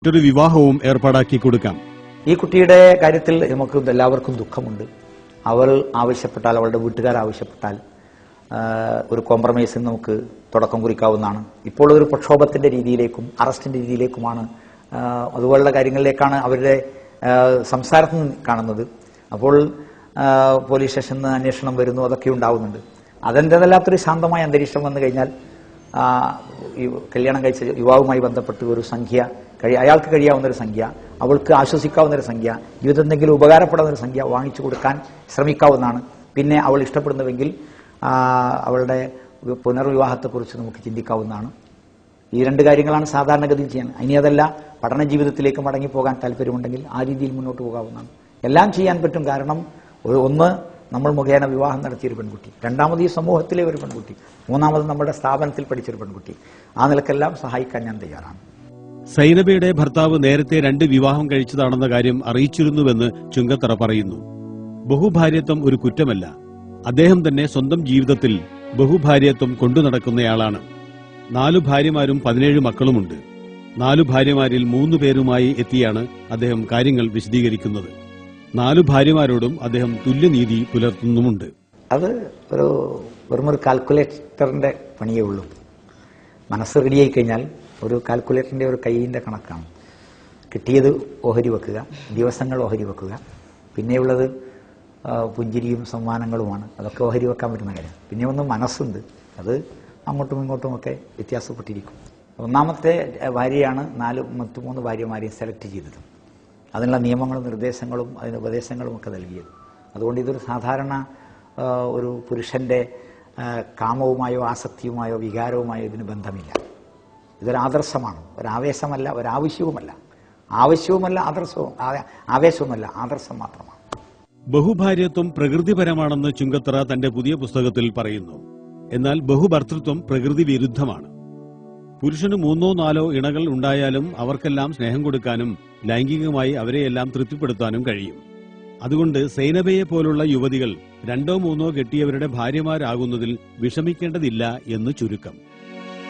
മറ്റൊരു വിവാഹവും ഏർപ്പാടാക്കി കൊടുക്കാം. ഈ കുട്ടിയുടെ കാര്യത്തിൽ നമുക്ക് എല്ലാവർക്കും ദുഃഖമുണ്ട്. അവൾ ആവശ്യപ്പെട്ടാൽ, അവളുടെ വീട്ടുകാർ ആവശ്യപ്പെട്ടാൽ ഒരു കോംപ്രമൈസിന് നമുക്ക് തുടക്കം കുറിക്കാവുന്നതാണ്. ഇപ്പോൾ ഒരു പ്രക്ഷോഭത്തിന്റെ രീതിയിലേക്കും അറസ്റ്റിന്റെ രീതിയിലേക്കുമാണ് അതുപോലുള്ള കാര്യങ്ങളിലേക്കാണ് അവരുടെ സംസാരത്തിൽ കാണുന്നത്. അപ്പോൾ പോലീസ് സ്റ്റേഷനിൽ നിന്ന് അന്വേഷണം വരുന്നു, അതൊക്കെ ഉണ്ടാവുന്നുണ്ട്. അതിൻ്റെതല്ലാത്തൊരു ശാന്തമായ അന്തരീക്ഷം വന്നു കഴിഞ്ഞാൽ ഈ കല്യാണം കഴിച്ച യുവാവുമായി ബന്ധപ്പെട്ട് ഒരു സംഖ്യ അയാൾക്ക് കഴിയാവുന്നൊരു സംഖ്യ, അവൾക്ക് ആശ്വസിക്കാവുന്നൊരു സംഖ്യ, ജീവിതത്തിൽ എന്തെങ്കിലും ഉപകാരപ്പെടുന്ന ഒരു സംഖ്യ വാങ്ങിച്ചു കൊടുക്കാൻ ശ്രമിക്കാവുന്നതാണ്. പിന്നെ അവൾ ഇഷ്ടപ്പെടുന്നുവെങ്കിൽ അവളുടെ പുനർവിവാഹത്തെക്കുറിച്ച് നമുക്ക് ചിന്തിക്കാവുന്നതാണ്. ഈ രണ്ട് കാര്യങ്ങളാണ് സാധാരണഗതിയിൽ ചെയ്യാൻ. ഇനി അതല്ല, പഠന ജീവിതത്തിലേക്ക് മടങ്ങിപ്പോകാൻ താല്പര്യമുണ്ടെങ്കിൽ ആ രീതിയിൽ മുന്നോട്ട് പോകാവുന്നതാണ്. എല്ലാം ചെയ്യാൻ പറ്റും. കാരണം ഒന്ന്, നമ്മൾ മുഖേന വിവാഹം നടത്തിയൊരു പെൺകുട്ടി, രണ്ടാമത് ഈ സമൂഹത്തിലെ ഒരു പെൺകുട്ടി, മൂന്നാമത് നമ്മുടെ സ്ഥാപനത്തിൽ പഠിച്ചൊരു പെൺകുട്ടി. ആ നിലക്കെല്ലാം സഹായിക്കാൻ ഞാൻ തയ്യാറാണ്. സൈനബയുടെ ഭർത്താവ് നേരത്തെ 2 വിവാഹം കഴിച്ചതാണെന്ന കാര്യം അറിയിച്ചിരുന്നുവെന്ന് ചുങ്കത്തറ പറയുന്നു. ബഹുഭാര്യത്വം ഒരു കുറ്റമല്ല. അദ്ദേഹം തന്നെ സ്വന്തം ജീവിതത്തിൽ ബഹുഭാര്യത്വം കൊണ്ടുനടക്കുന്നയാളാണ്. 4 ഭാര്യമാരും 17 മക്കളുമുണ്ട്. 4 ഭാര്യമാരിൽ 3 പേരുമായി എത്തിയാണ് അദ്ദേഹം കാര്യങ്ങൾ വിശദീകരിക്കുന്നത്. 4 ഭാര്യമാരോടും അദ്ദേഹം തുല്യനീതി പുലർത്തുന്നുമുണ്ട്. അത് വെറുമൊരു കാൽക്കുലേറ്ററിന്റെ പണിയേ ഉള്ളൂ. മനസ്സ് റെഡിയായി കഴിഞ്ഞാൽ ഒരു കാൽക്കുലേറ്ററിന്റെ ഒരു കൈയിന്റെ കണക്കാണ്. കിട്ടിയത് ഓഹരി വെക്കുക, ദിവസങ്ങൾ ഓഹരി വെക്കുക, പിന്നെയുള്ളത് പുഞ്ചിരിയും സമ്മാനങ്ങളുമാണ്. അതൊക്കെ ഓഹരി വെക്കാൻ പറ്റുന്ന കാര്യം. പിന്നെ ഒന്ന് മനസ്സുണ്ട്, അത് അങ്ങോട്ടും ഇങ്ങോട്ടും ഒക്കെ വ്യത്യാസപ്പെട്ടിരിക്കും. ഒന്നാമത്തെ ഭാര്യയാണ് 3 ഭാര്യമാരെയും സെലക്ട് ചെയ്തത്. അതിനുള്ള നിയമങ്ങളും നിർദ്ദേശങ്ങളും അതിന് ഉപദേശങ്ങളും ഒക്കെ നൽകിയത്. അതുകൊണ്ട് ഇതൊരു സാധാരണ ഒരു പുരുഷന്റെ കാമവുമായോ ആസക്തിയുമായോ വികാരവുമായോ ഇതിന് ബന്ധമില്ല. ഇതൊരു ആദർശമാണ്, ഒരാവേശമല്ല, ഒരാവശ്യവുമല്ല. ആവശ്യവുമല്ല, ആവേശവുമല്ല, ആദർശം മാത്രമാണ്. ബഹുഭാര്യത്വം പ്രകൃതിപരമാണെന്ന് ചുങ്കത്തറ തന്റെ പുതിയ പുസ്തകത്തിൽ പറയുന്നു. എന്നാൽ ബഹുഭർത്തൃത്വം പ്രകൃതി വിരുദ്ധമാണ്. പുരുഷന് 3-4 ഇണകൾ ഉണ്ടായാലും അവർക്കെല്ലാം സ്നേഹം കൊടുക്കാനും ലൈംഗികമായി അവരെയെല്ലാം തൃപ്തിപ്പെടുത്താനും കഴിയും. അതുകൊണ്ട് സൈനബയെ പോലുള്ള യുവതികൾ 2-3 കെട്ടിയവരുടെ ഭാര്യമാരാകുന്നതിൽ വിഷമിക്കേണ്ടതില്ല എന്ന് ചുരുക്കം.